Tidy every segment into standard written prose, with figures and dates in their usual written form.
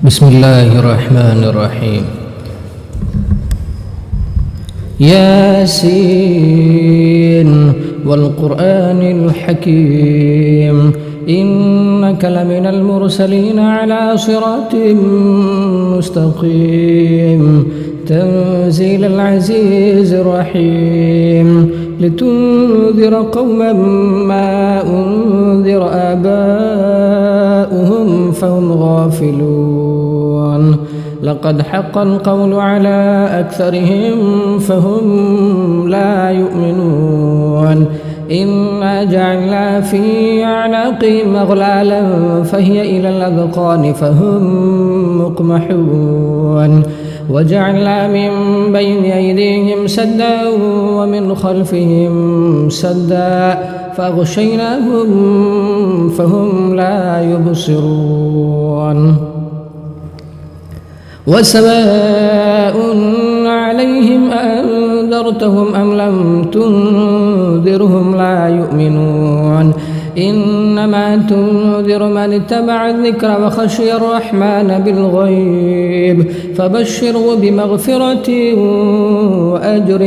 بسم الله الرحمن الرحيم. ياسين والقرآن الحكيم إنك لمن المرسلين على صراط مستقيم تنزيل العزيز الرحيم لتنذر قوما ما أنذر آباؤهم فهم غافلون لقد حق القول على أكثرهم فهم لا يؤمنون إنا جعلنا في أعناقهم أغلالا فهي إلى الأذقان فهم مقمحون وجعلنا من بين أيديهم سدا ومن خلفهم سدا فأغشيناهم فهم لا يبصرون وسواء عليهم أنذرتهم أم لم تنذرهم لا يؤمنون إنما تنذر من اتبع الذكر وخشي الرحمن بالغيب فبشره بمغفرة وأجر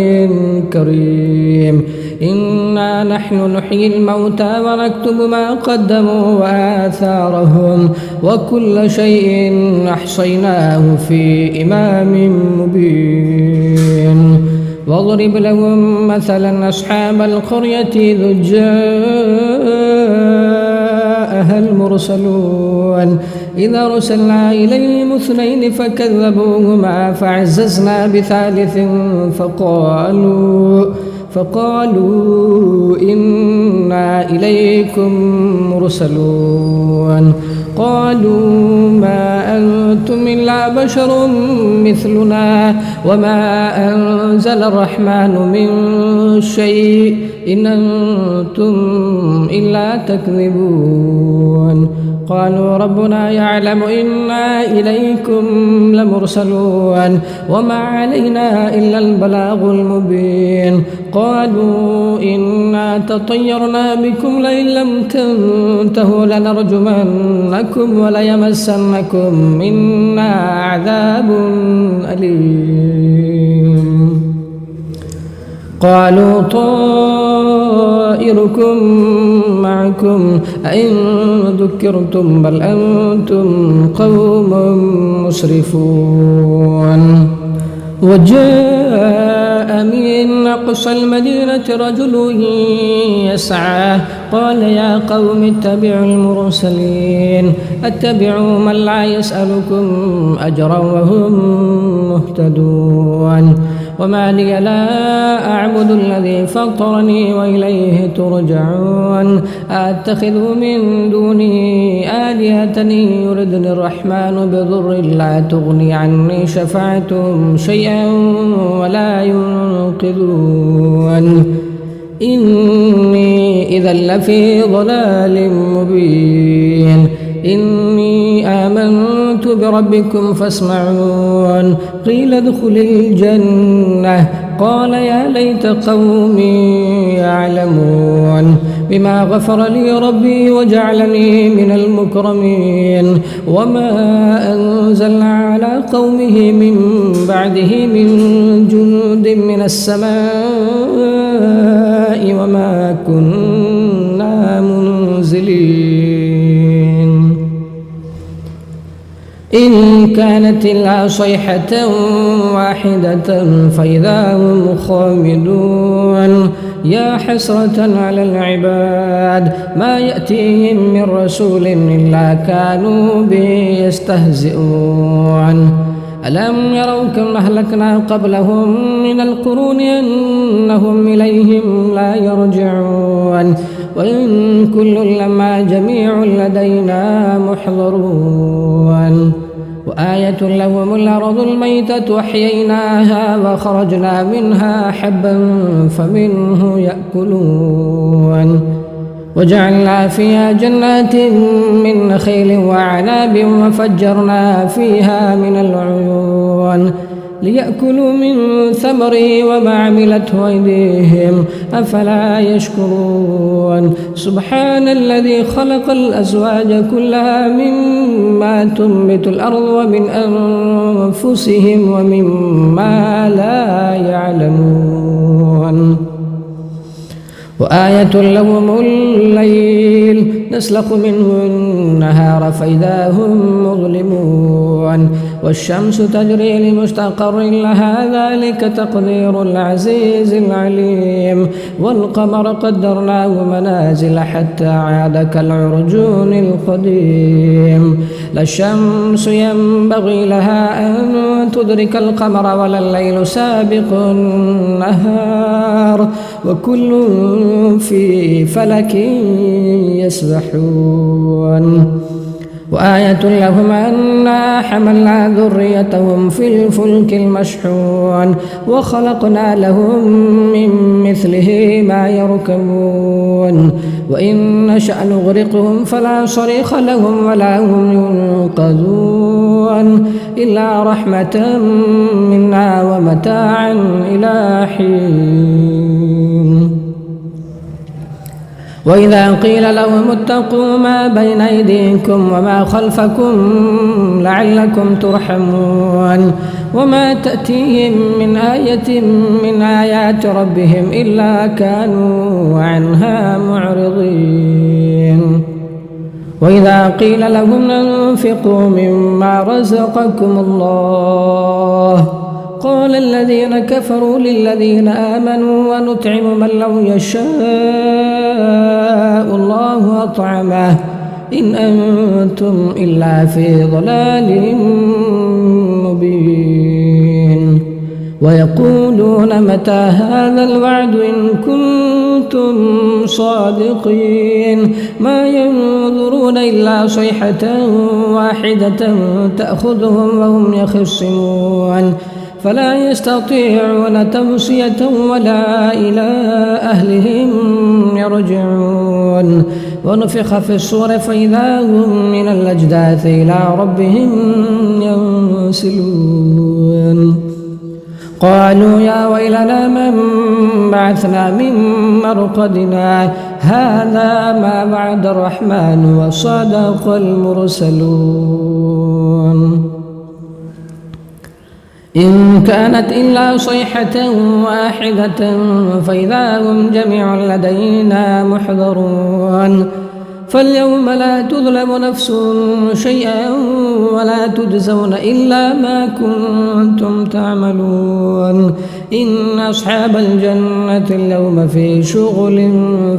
كريم إنا نحن نحيي الموتى ونكتب ما قدموا وآثارهم وكل شيء أحصيناه في إمام مبين واضرب لهم مثلا أصحاب القرية إذ جاءها المرسلون إذا أرسلنا إليهم اثنين فكذبوهما فعززنا بثالث فقالوا إنا إليكم مرسلون قالوا ما أنتم إلا بشر مثلنا وما أنزل الرحمن من شيء إن أنتم إلا تكذبون قالوا ربنا يعلم إنا إليكم لمرسلون وما علينا إلا البلاغ المبين قالوا إنا تطيرنا بكم لئن لم تنتهوا لنرجمنكم وليمسنكم منا عذاب أليم قالوا طائركم معكم أئن ذكرتم بل أنتم قوم مسرفون وجاء من أقصى المدينة رجل يسعى قال يا قوم اتبعوا المرسلين اتبعوا من لا يسألكم أجرا وهم مهتدون وما لي لا أعبد الذي فطرني وإليه ترجعون أتخذ من دونه آلهة يردني الرحمن بضر لا تغني عني شفاعتهم شيئا ولا ينقذون إني إذا لفي ضلال مبين إني آمنت بربكم فاسمعون قيل ادخل الجنة قال يا ليت قومي يعلمون بما غفر لي ربي وجعلني من المكرمين وما أنزلنا على قومه من بعده من جند من السماء وما كنا منزلين إن كانت إلا صيحة واحدة فإذا هم خامدون يا حسرة على العباد ما يأتيهم من رسول إلا كانوا به يستهزئون ألم يروا كم أهلكنا قبلهم من القرون أنهم إليهم لا يرجعون وإن كل لما جميع لدينا محضرون وآية لهم الأرض الميتة أحييناها وخرجنا منها حبا فمنه يأكلون وجعلنا فيها جنات من نخيل وعناب وفجرنا فيها من العيون ليأكلوا من ثمره وما عملته أيديهم أفلا يشكرون سبحان الذي خلق الأزواج كلها مما تنبت الأرض ومن أنفسهم ومما لا يعلمون وآية لهم الليل نسلخ منه النهار فإذا هم مظلمون والشمس تجري لمستقر لها ذلك تقدير العزيز العليم والقمر قدرناه منازل حتى عاد كالعرجون القديم لا الشمس ينبغي لها أن تدرك القمر ولا الليل سابق النهار وكل في فلك يسبحون وآية لهم أنا حملنا ذريتهم في الفلك المشحون وخلقنا لهم من مثله ما يركبون وإن نشأ نغرقهم فلا صريخ لهم ولا هم ينقذون إلا رحمة منا ومتاعا إلى حين وإذا قيل لهم اتقوا ما بين أيديكم وما خلفكم لعلكم ترحمون وما تأتيهم من آية من آيات ربهم إلا كانوا عنها معرضين وإذا قيل لهم انفقوا مما رزقكم الله قال الذين كفروا للذين آمنوا ونطعم من لو يشاء الله أطعمه إن أنتم إلا في ضلال مبين ويقولون متى هذا الوعد إن كنتم صادقين ما ينظرون إلا صيحة واحدة تأخذهم وهم يخصمون فلا يستطيعون توصية ولا إلى أهلهم يرجعون ونفخ في الصور فإذا هم من الأجداث إلى ربهم ينسلون قالوا يا ويلنا من بعثنا من مرقدنا هذا ما وعد الرحمن وصدق المرسلون إن كانت إلا صيحة واحدة فإذا هم جميع لدينا محضرون فاليوم لا تظلم نفس شيئا ولا تجزون إلا ما كنتم تعملون إن أصحاب الجنة اليوم في شغل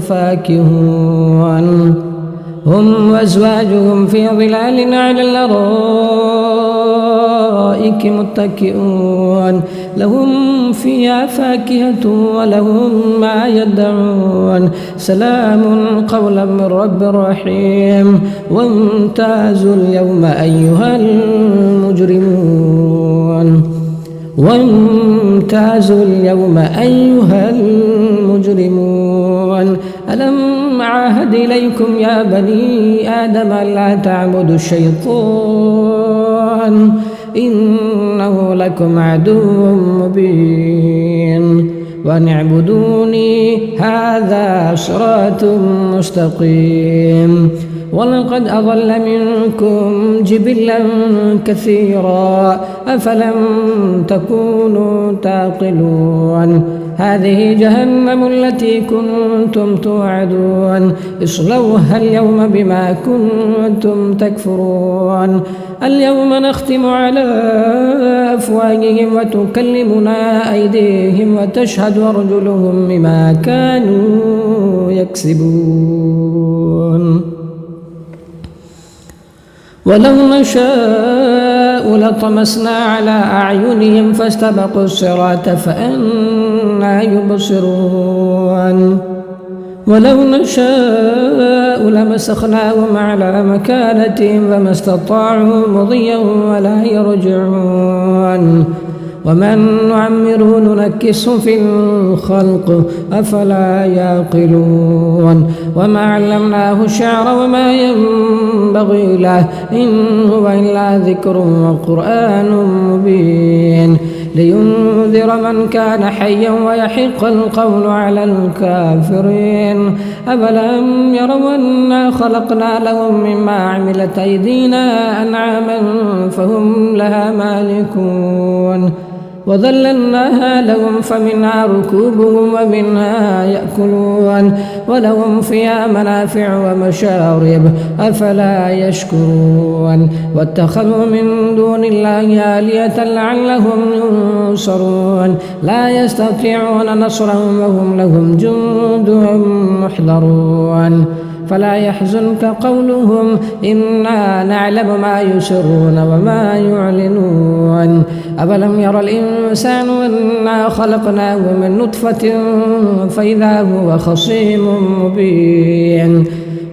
فاكهون هم وأزواجهم في ظلال على الأرائك متكئون لهم فيها فاكهة ولهم ما يدعون سلام قولا من رب رحيم وامتازوا اليوم أيها المجرمون وامتازوا اليوم أيها المجرمون ألم أعهد إليكم يا بني آدم لا تعبدوا الشيطان إنه لكم عدو مبين وأن اعبدوني هذا صراط مستقيم ولقد أضل منكم جبلا كثيرا أفلم تكونوا تعقلون هذه جهنم التي كنتم توعدون اصلوها اليوم بما كنتم تكفرون اليوم نختم على أفواههم وتكلمنا أيديهم وتشهد أرجلهم بما كانوا يكسبون ولو نشاء لطمسنا على أعينهم فاستبقوا الصراط فأنى يبصرون ولو نشاء لمسخناهم على مكانتهم فما استطاعوا مضيا ولا يرجعون ومن نعمره ننكسه في الخلق أفلا يعقلون وما علمناه الشعر وما ينبغي له إن هو إلا ذكر وقرآن مبين لينذر من كان حيا ويحق القول على الكافرين. أفلم يروا أنا خلقنا لهم مما عملت أيدينا أنعاما فهم لها مالكون وذللناها لهم فمنها ركوبهم ومنها يأكلون ولهم فيها منافع ومشارب أفلا يشكرون. واتخذوا من دون الله آلهة لعلهم ينصرون لا يستطيعون نصرهم وهم لهم جند محضرون. فلا يحزنك قولهم إنا نعلم ما يسرون وما يعلنون. أفلم ير الإنسان أنا خلقناه من نطفة فإذا هو خصيم مبين.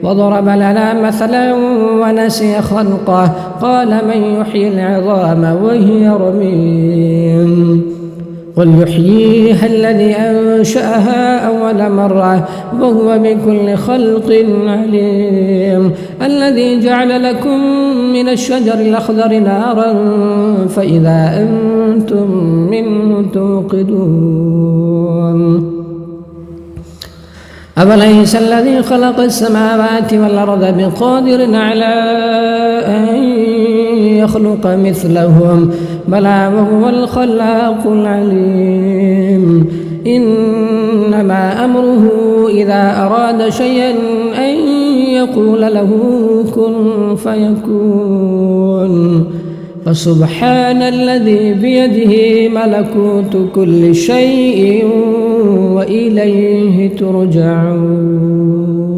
وضرب لنا مثلا ونسي خلقه قال من يحيي العظام وهي رميم قل يحييها الذي أنشأها أول مرة وهو بكل خلق عليم. الذي جعل لكم من الشجر الأخضر نارا فإذا أنتم منه توقدون. أفليس الذي خلق السماوات والأرض بقادر على أن يخلق مثلهم بلى وهو الخلاق العليم. إنما أمره إذا أراد شيئا أن يقول له كن فيكون. فسبحان الذي بيده ملكوت كل شيء وإليه ترجعون.